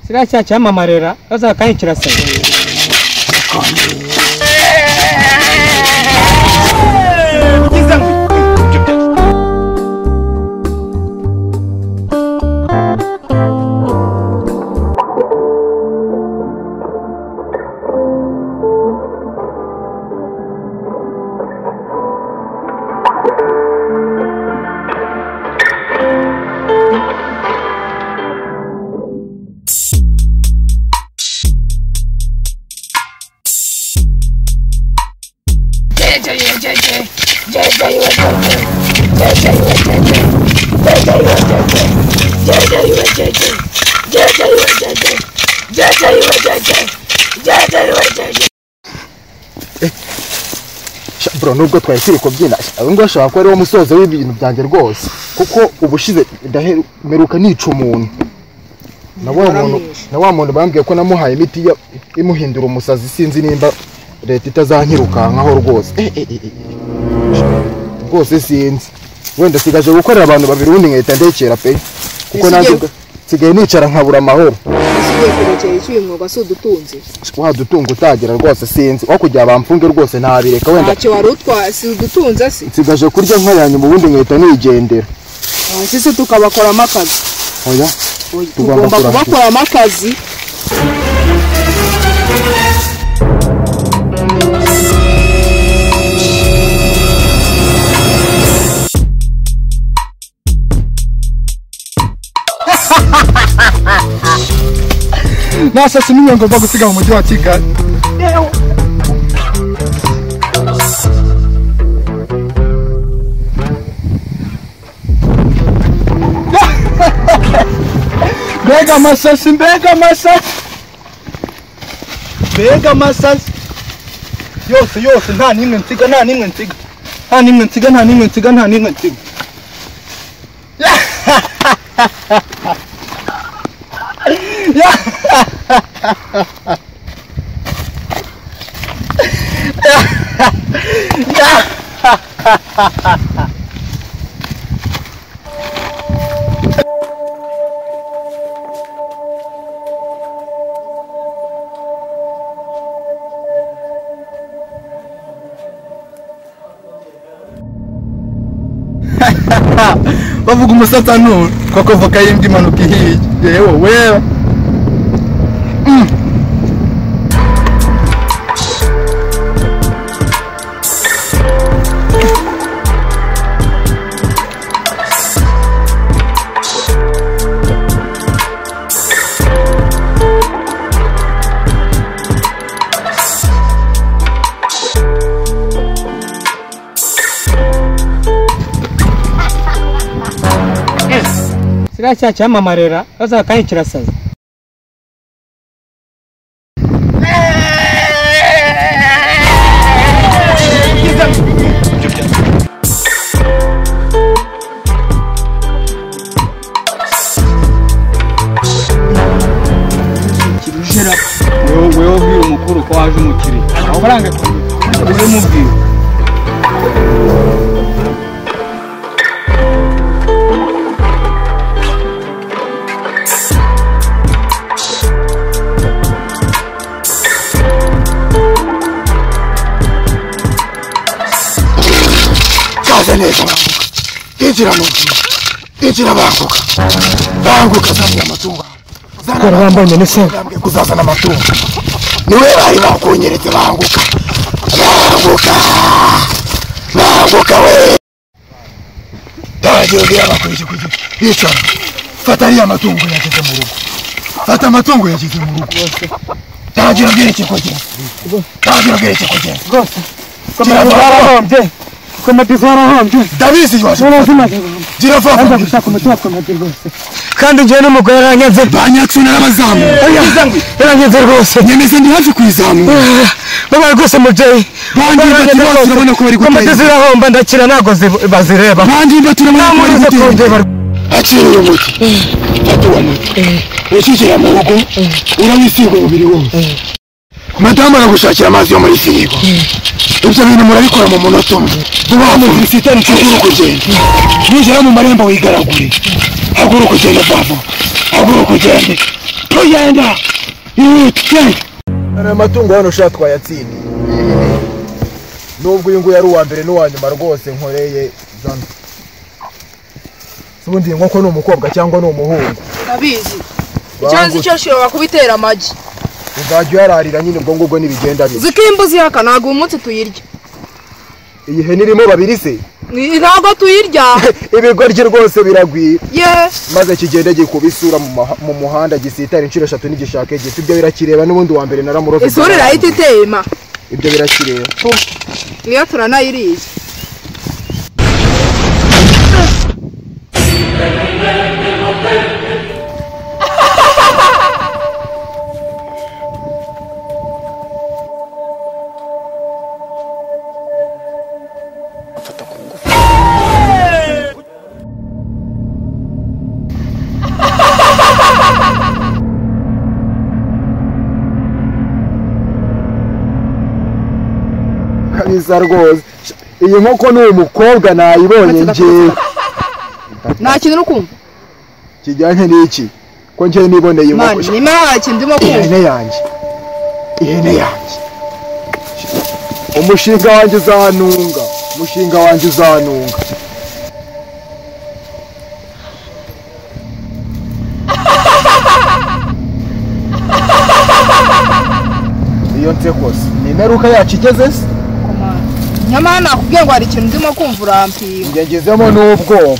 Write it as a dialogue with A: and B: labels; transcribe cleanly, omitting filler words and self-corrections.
A: Sira cya cyamamarera bazakanye kirasa.
B: Bro, nubwo twahitire kubyina ngo ashaka ko ari wo musozo w'ibintu byanjye rwose kuko ubushize ndaheruka nica umuntu na wa muntu bambwiye ko namuhaye imiti imuhindura umusazi sinzi nimba leta itazankirukankaho rwose rwose sinzi wenda sigaje gukorera abantu babiri ubundi nkahita ndekera pe kuko nanjye sigaye nicara nkabura amahoro
C: usigaye kurekera icyo uyu mwuga si udutunze
B: wadutunga utagira rwose sinzi aho kugira bamfunge rwose ntabireka wenda
C: ntacyo wari utwa si udutunze se
B: nsigaje kurya nkoranya mu bundi nkahita nigendera
C: sisi tukabakoramo akazi
B: oya
C: tugomba kubakoramo akazi
B: Nasa sininyo ngomba gusiga mu mujyi wa Kigali. Mbega masasi yose nta nimwe nsiga bavuga umusatsa none koko voka yimbye imanuka ihiye yewe wewe
A: Sira cya cyamamarera bazakanye kirasaza.
D: Kirujera wewe ubwira umukuru ko waje umukiri aho baranga wewe mubwira
B: Injira banguka zana amatungo
A: Kora bambanye nese
B: kuzazana amatungo niwe bari bakunyeretse banguka we tagiye abakurije kuje yicara fata ari amatungo yageze mu rugo fata amatungo yageze mu rugo tagiye gereke kuje
A: rwose komera hombye
B: Davizi waje gira
A: Anda gushaka umutima komedi rwose kandi ngiye n'umugore yaranyaze
B: banyaksuna n'abazamu
A: yaranyaze rwose
B: nyemeze ndi hafi kwizamu
A: baba rwose mubyeyi
B: bandimba tibose urabona ko bari
A: komedi zirahomba ndakira ntago bazireba
B: bandimba turabona ko bari gutera akiri umuti fatuwa muti ukigera mu rugo urawisiga umubiri wose madamu aragushakira amazi yo muri firigo ibyo bintu murabikora mu munota umwe vuba mu visitani haguruka ugenda nugera mu marembo wigaragure haguruka ugenda vuba haguruka ugende tugenda genda.
A: Aya matungo hano ushaka twayatsindiye nubwo uyu nguyu ari uwa mbere n'uwa nyuma rwose nkoreye zano. Ubundi inkoko ni umukobwa cyangwa ni umuhungu?
C: Nabizi. Icyanzi cyo shobora kubitera amagi.
A: Uzajya uyararira nyine ubwo ngubwo nibigenda byo.
C: Zikimbuzi haka ntago umunsi tuyirya.
A: Iyi hene irimo babiri se?
C: Ntago tuyirya.
A: Ibigoryi rwose biragwira.
C: Maze
A: kigenda gikubisura mu muhanda gisitara inshuro 3 n'igishake gito ibyo birakireba n'ubundi wa mbere naramuroze.
C: Isuri rahita itema.
A: Ibyo birakireba.
C: Niyo turanayiriye.
A: Kabisa rwose. Iyi nkoko ni umukobwa nayibonye ngewe.
C: Nta kintu urukumva.
A: Kijyanye n'iki? Ko ngewe niboneye inkoko.
C: Mani, ni maki ndimo kumva.
A: Ihene yanjye. Ihene yanjye. Umushinga wanjye uzanunga. Umushinga wanjye uzanunga. Iyo nsekose. Ni meruka yacu igeze se?
C: Nyamara nakubwiye ngo hari ikintu ndimo kumva urampinga.
A: Ngegezemo n'ubwoba.